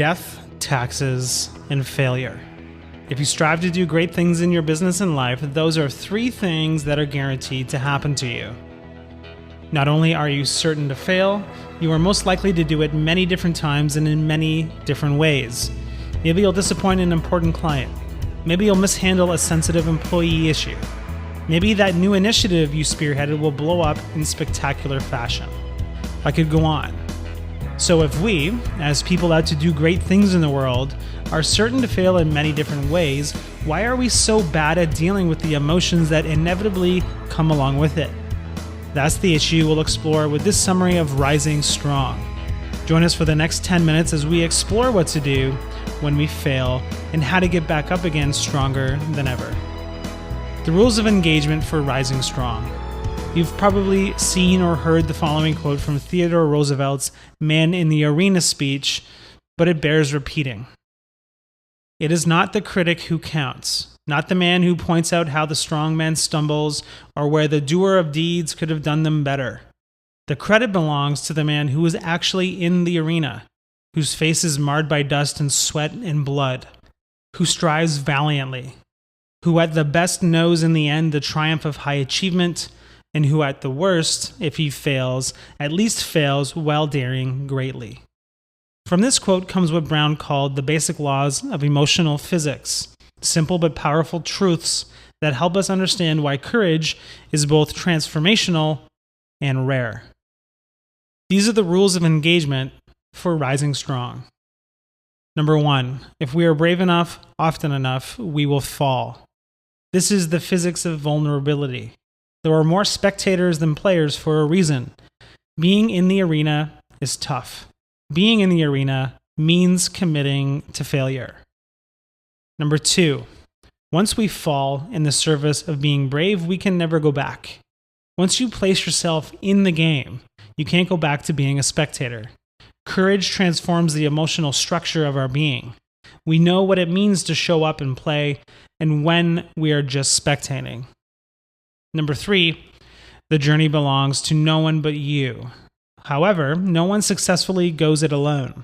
death, taxes, and failure. If you strive to do great things in your business and life, those are 3 things that are guaranteed to happen to you. Not only are you certain to fail, you are most likely to do it many different times and in many different ways. Maybe you'll disappoint an important client. Maybe you'll mishandle a sensitive employee issue. Maybe that new initiative you spearheaded will blow up in spectacular fashion. I could go on. So if we, as people out to do great things in the world, are certain to fail in many different ways, why are we so bad at dealing with the emotions that inevitably come along with it? That's the issue we'll explore with this summary of Rising Strong. Join us for the next 10 minutes as we explore what to do when we fail and how to get back up again stronger than ever. The rules of engagement for Rising Strong. You've probably seen or heard the following quote from Theodore Roosevelt's Man in the Arena speech, but it bears repeating. It is not the critic who counts, not the man who points out how the strong man stumbles or where the doer of deeds could have done them better. The credit belongs to the man who is actually in the arena, whose face is marred by dust and sweat and blood, who strives valiantly, who at the best knows in the end the triumph of high achievement, and who at the worst, if he fails, at least fails while daring greatly. From this quote comes what Brown called the basic laws of emotional physics, simple but powerful truths that help us understand why courage is both transformational and rare. These are the rules of engagement for Rising Strong. Number 1, if we are brave enough, often enough, we will fall. This is the physics of vulnerability. There are more spectators than players for a reason. Being in the arena is tough. Being in the arena means committing to failure. Number 2, once we fall in the service of being brave, we can never go back. Once you place yourself in the game, you can't go back to being a spectator. Courage transforms the emotional structure of our being. We know what it means to show up and play, and when we are just spectating. Number 3, the journey belongs to no one but you. However, no one successfully goes it alone.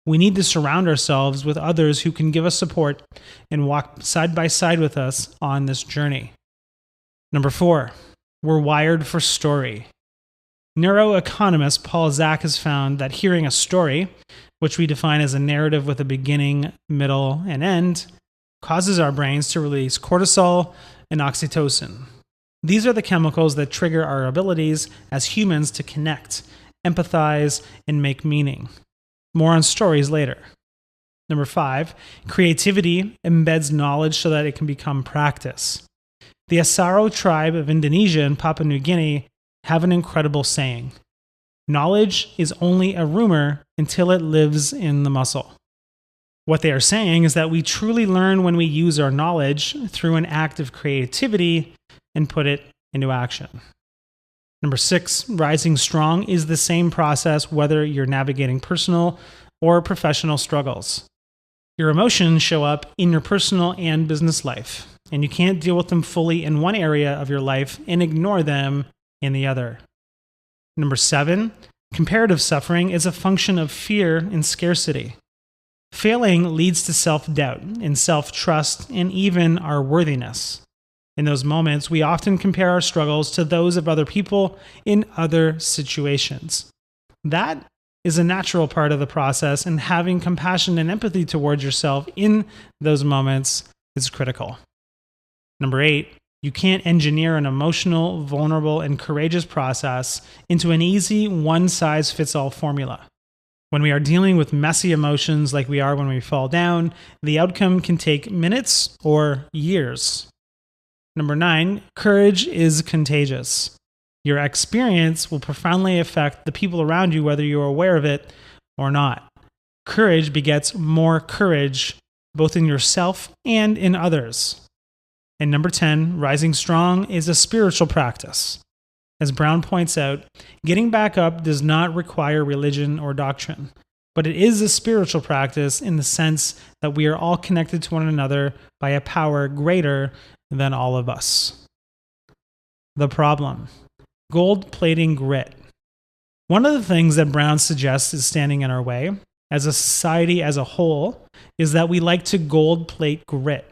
We need to surround ourselves with others who can give us support and walk side by side with us on this journey. Number 4, we're wired for story. Neuroeconomist Paul Zak has found that hearing a story, which we define as a narrative with a beginning, middle, and end, causes our brains to release cortisol and oxytocin. These are the chemicals that trigger our abilities as humans to connect, empathize, and make meaning. More on stories later. Number 5, creativity embeds knowledge so that it can become practice. The Asaro tribe of Indonesia and Papua New Guinea have an incredible saying. Knowledge is only a rumor until it lives in the muscle. What they are saying is that we truly learn when we use our knowledge through an act of creativity and put it into action. Number 6, rising strong is the same process whether you're navigating personal or professional struggles. Your emotions show up in your personal and business life, and you can't deal with them fully in one area of your life and ignore them in the other. Number 7, comparative suffering is a function of fear and scarcity. Failing leads to self-doubt and self-trust and even our worthiness. In those moments, we often compare our struggles to those of other people in other situations. That is a natural part of the process, and having compassion and empathy towards yourself in those moments is critical. Number 8, you can't engineer an emotional, vulnerable, and courageous process into an easy one-size-fits-all formula. When we are dealing with messy emotions like we are when we fall down, the outcome can take minutes or years. Number 9, courage is contagious. Your experience will profoundly affect the people around you, whether you are aware of it or not. Courage begets more courage, both in yourself and in others. And number 10, rising strong is a spiritual practice. As Brown points out, getting back up does not require religion or doctrine, but it is a spiritual practice in the sense that we are all connected to one another by a power greater than all of us. The problem: gold plating grit. One of the things that Brown suggests is standing in our way, as a society as a whole is that we like to gold plate grit.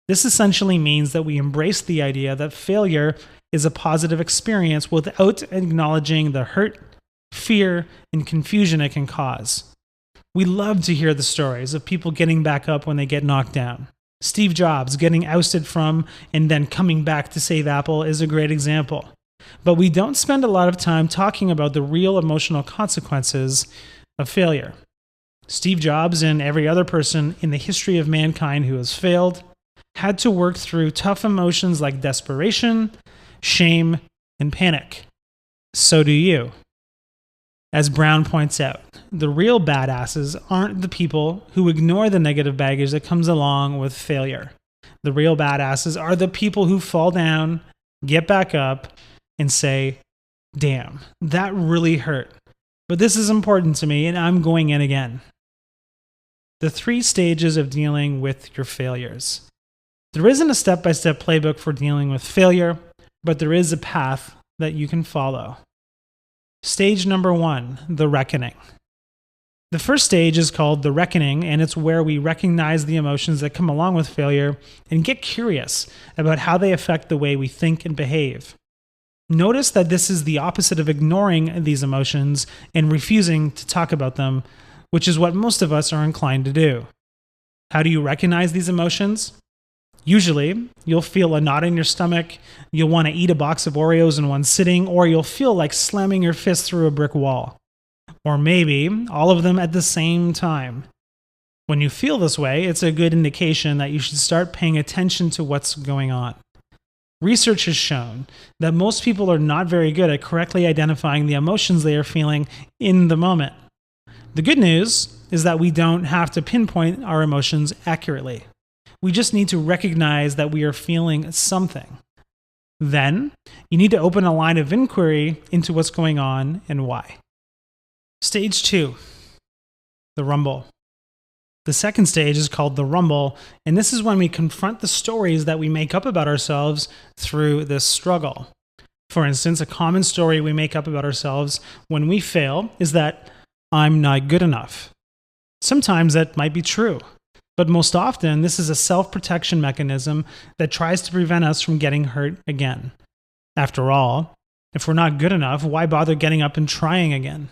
This essentially means that we embrace the idea that failure is a positive experience without acknowledging the hurt, fear, and confusion it can cause. We love to hear the stories of people getting back up when they get knocked down. Steve Jobs getting ousted from and then coming back to save Apple is a great example. But we don't spend a lot of time talking about the real emotional consequences of failure. Steve Jobs and every other person in the history of mankind who has failed had to work through tough emotions like desperation, shame, and panic. So do you. As Brown points out, the real badasses aren't the people who ignore the negative baggage that comes along with failure. The real badasses are the people who fall down, get back up, and say, damn, that really hurt. But this is important to me, and I'm going in again. The 3 stages of dealing with your failures. There isn't a step-by-step playbook for dealing with failure, but there is a path that you can follow. Stage number 1, the reckoning. The first stage is called the reckoning, and it's where we recognize the emotions that come along with failure and get curious about how they affect the way we think and behave. Notice that this is the opposite of ignoring these emotions and refusing to talk about them, which is what most of us are inclined to do. How do you recognize these emotions? Usually, you'll feel a knot in your stomach, you'll want to eat a box of Oreos in one sitting, or you'll feel like slamming your fist through a brick wall. Or maybe all of them at the same time. When you feel this way, it's a good indication that you should start paying attention to what's going on. Research has shown that most people are not very good at correctly identifying the emotions they are feeling in the moment. The good news is that we don't have to pinpoint our emotions accurately. We just need to recognize that we are feeling something. Then, you need to open a line of inquiry into what's going on and why. Stage 2, the rumble. The second stage is called the rumble, and this is when we confront the stories that we make up about ourselves through this struggle. For instance, a common story we make up about ourselves when we fail is that I'm not good enough. Sometimes that might be true. But most often, this is a self-protection mechanism that tries to prevent us from getting hurt again. After all, if we're not good enough, why bother getting up and trying again?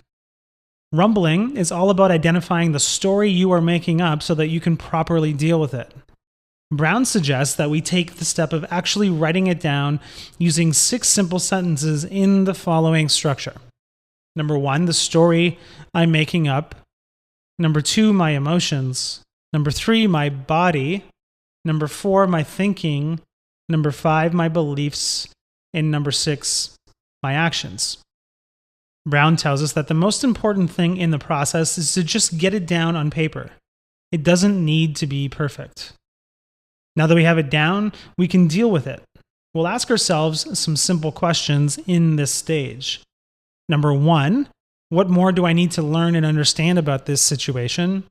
Rumbling is all about identifying the story you are making up so that you can properly deal with it. Brown suggests that we take the step of actually writing it down using 6 simple sentences in the following structure. Number 1, the story I'm making up. Number 2, my emotions. Number 3, my body. Number 4, my thinking. Number 5, my beliefs. And number 6, my actions. Brown tells us that the most important thing in the process is to just get it down on paper. It doesn't need to be perfect. Now that we have it down, we can deal with it. We'll ask ourselves some simple questions in this stage. Number 1, what more do I need to learn and understand about this situation?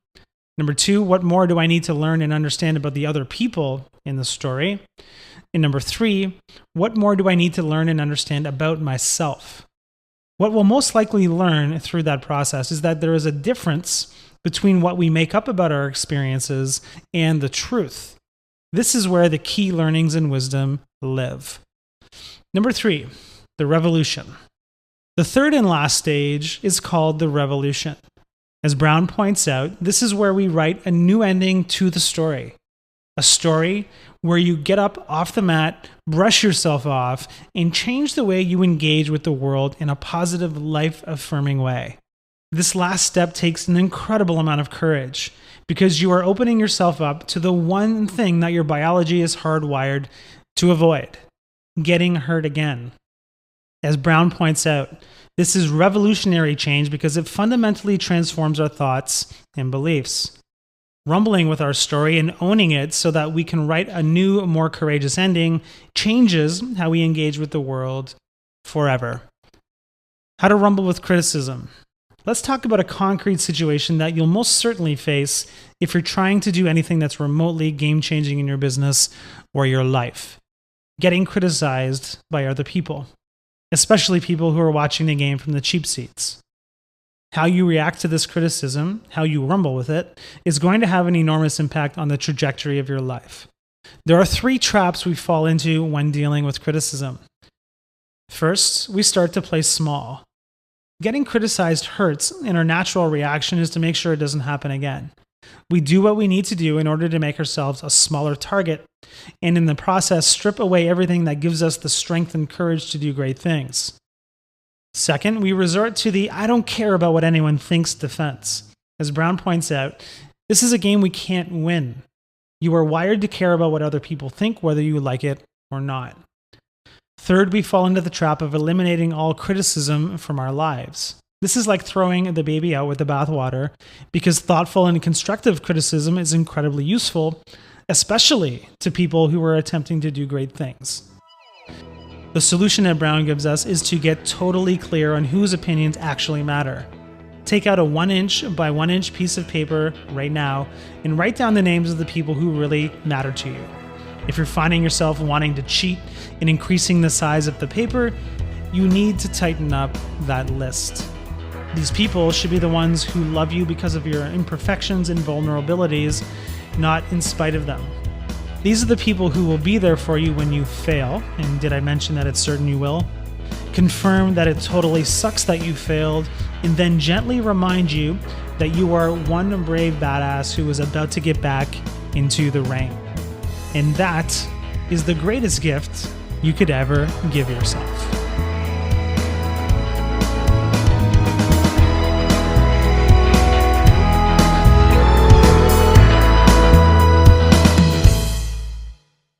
Number 2, what more do I need to learn and understand about the other people in the story? And number 3, what more do I need to learn and understand about myself? What we'll most likely learn through that process is that there is a difference between what we make up about our experiences and the truth. This is where the key learnings and wisdom live. Number 3, the revolution. The third and last stage is called the revolution. As Brown points out, this is where we write a new ending to the story. A story where you get up off the mat, brush yourself off, and change the way you engage with the world in a positive, life-affirming way. This last step takes an incredible amount of courage because you are opening yourself up to the one thing that your biology is hardwired to avoid: getting hurt again. As Brown points out, this is revolutionary change because it fundamentally transforms our thoughts and beliefs. Rumbling with our story and owning it so that we can write a new, more courageous ending changes how we engage with the world forever. How to rumble with criticism. Let's talk about a concrete situation that you'll most certainly face if you're trying to do anything that's remotely game-changing in your business or your life. Getting criticized by other people, especially people who are watching the game from the cheap seats. How you react to this criticism, how you rumble with it, is going to have an enormous impact on the trajectory of your life. There are 3 traps we fall into when dealing with criticism. First, we start to play small. Getting criticized hurts, and our natural reaction is to make sure it doesn't happen again. We do what we need to do in order to make ourselves a smaller target, and in the process, strip away everything that gives us the strength and courage to do great things. Second, we resort to the "I don't care about what anyone thinks" defense. As Brown points out, this is a game we can't win. You are wired to care about what other people think, whether you like it or not. Third, we fall into the trap of eliminating all criticism from our lives. This is like throwing the baby out with the bathwater, because thoughtful and constructive criticism is incredibly useful, especially to people who are attempting to do great things. The solution that Brown gives us is to get totally clear on whose opinions actually matter. Take out a 1-inch by 1-inch piece of paper right now and write down the names of the people who really matter to you. If you're finding yourself wanting to cheat in increasing the size of the paper, you need to tighten up that list. These people should be the ones who love you because of your imperfections and vulnerabilities, not in spite of them. These are the people who will be there for you when you fail, and did I mention that it's certain you will? Confirm that it totally sucks that you failed, and then gently remind you that you are one brave badass who is about to get back into the ring. And that is the greatest gift you could ever give yourself.